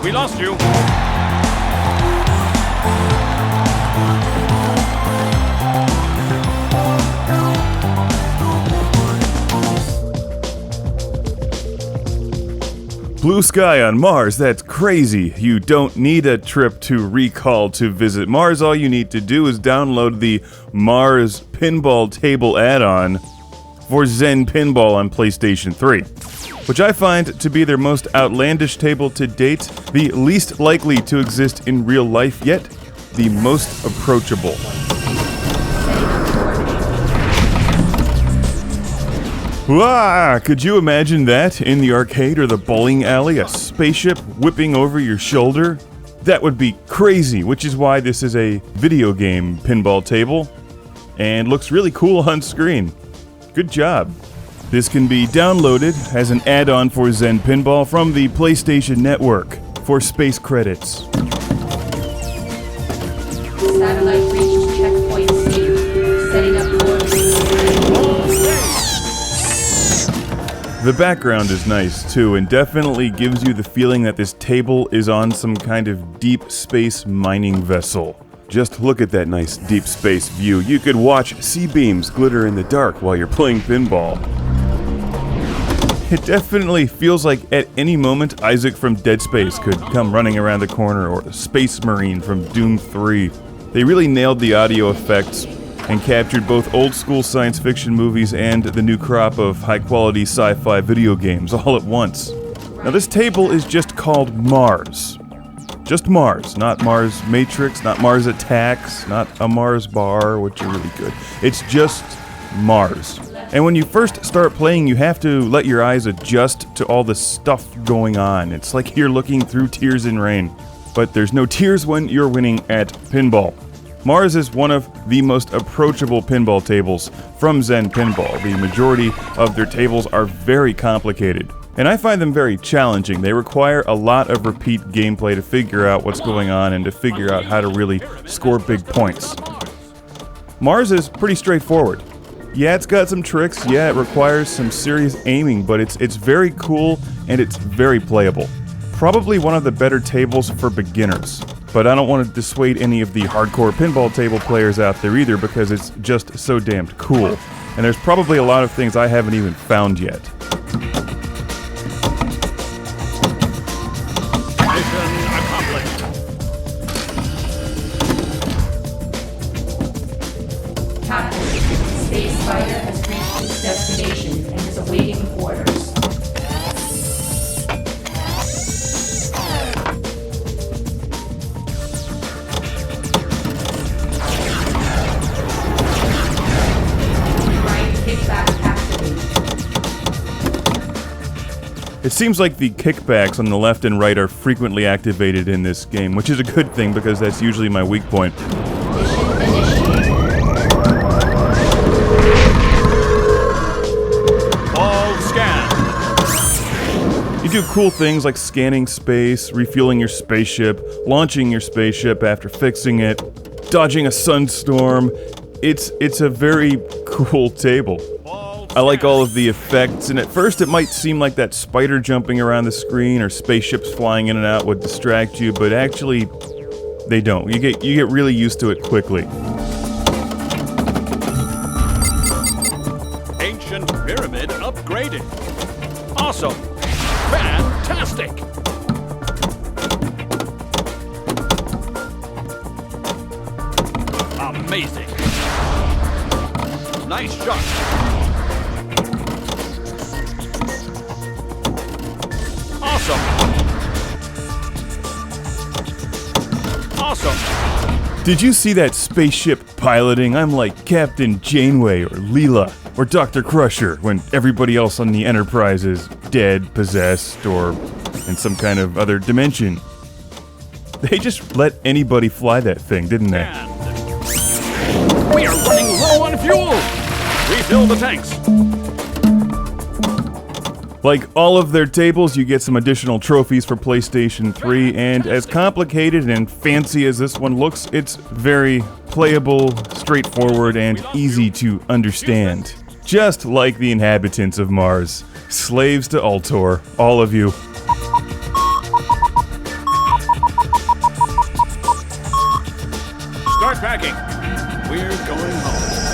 We lost you. Blue sky on Mars, that's crazy. You don't need a trip to Recall to visit Mars. All you need to do is download the Mars Pinball Table add-on for ZEN Pinball on PlayStation 3, which I find to be their most outlandish table to date, the least likely to exist in real life, yet the most approachable. Wow, could you imagine that in the arcade or the bowling alley, a spaceship whipping over your shoulder? That would be crazy, which is why this is a video game pinball table and looks really cool on screen. Good job. This can be downloaded as an add-on for ZEN Pinball from the PlayStation Network for space credits. Satellite reached checkpoint C. Setting up coordinates. The background is nice too, and definitely gives you the feeling that this table is on some kind of deep space mining vessel. Just look at that nice deep space view. You could watch C-beams glitter in the dark while you're playing pinball. It definitely feels like at any moment Isaac from Dead Space could come running around the corner, or the Space Marine from Doom 3. They really nailed the audio effects and captured both old-school science fiction movies and the new crop of high-quality sci-fi video games all at once. Now this table is just called Mars. Just Mars, not Mars Matrix, not Mars Attacks, not a Mars Bar, which are really good. It's just Mars. And when you first start playing, you have to let your eyes adjust to all the stuff going on. It's like you're looking through Tears in Rain. But there's no tears when you're winning at pinball. Mars is one of the most approachable pinball tables from ZEN Pinball. The majority of their tables are very complicated, and I find them very challenging. They require a lot of repeat gameplay to figure out what's going on and to figure out how to really score big points. Mars is pretty straightforward. Yeah, it's got some tricks, yeah, it requires some serious aiming, but it's very cool and it's very playable. Probably one of the better tables for beginners. But I don't want to dissuade any of the hardcore pinball table players out there either, because it's just so damned cool. And there's probably a lot of things I haven't even found yet. Mission accomplished. Captain, Space Spider has reached its destination and is awaiting orders. It seems like the kickbacks on the left and right are frequently activated in this game, which is a good thing because that's usually my weak point. All scan. You do cool things like scanning space, refueling your spaceship, launching your spaceship after fixing it, dodging a sunstorm. It's a very cool table. I like all of the effects, and at first it might seem like that spider jumping around the screen or spaceships flying in and out would distract you, but actually, they don't. You get really used to it quickly. Ancient pyramid upgraded. Awesome. Fantastic. Amazing. Nice shot. Awesome. Did you see that spaceship piloting? I'm like Captain Janeway or Leela or Dr. Crusher when everybody else on the Enterprise is dead, possessed, or in some kind of other dimension. They just let anybody fly that thing, didn't they? And we are running low on fuel. Refill the tanks. Like all of their tables, you get some additional trophies for PlayStation 3, and as complicated and fancy as this one looks, it's very playable, straightforward, and easy to understand. Just like the inhabitants of Mars. Slaves to Ultor, all of you. Start packing. We're going home.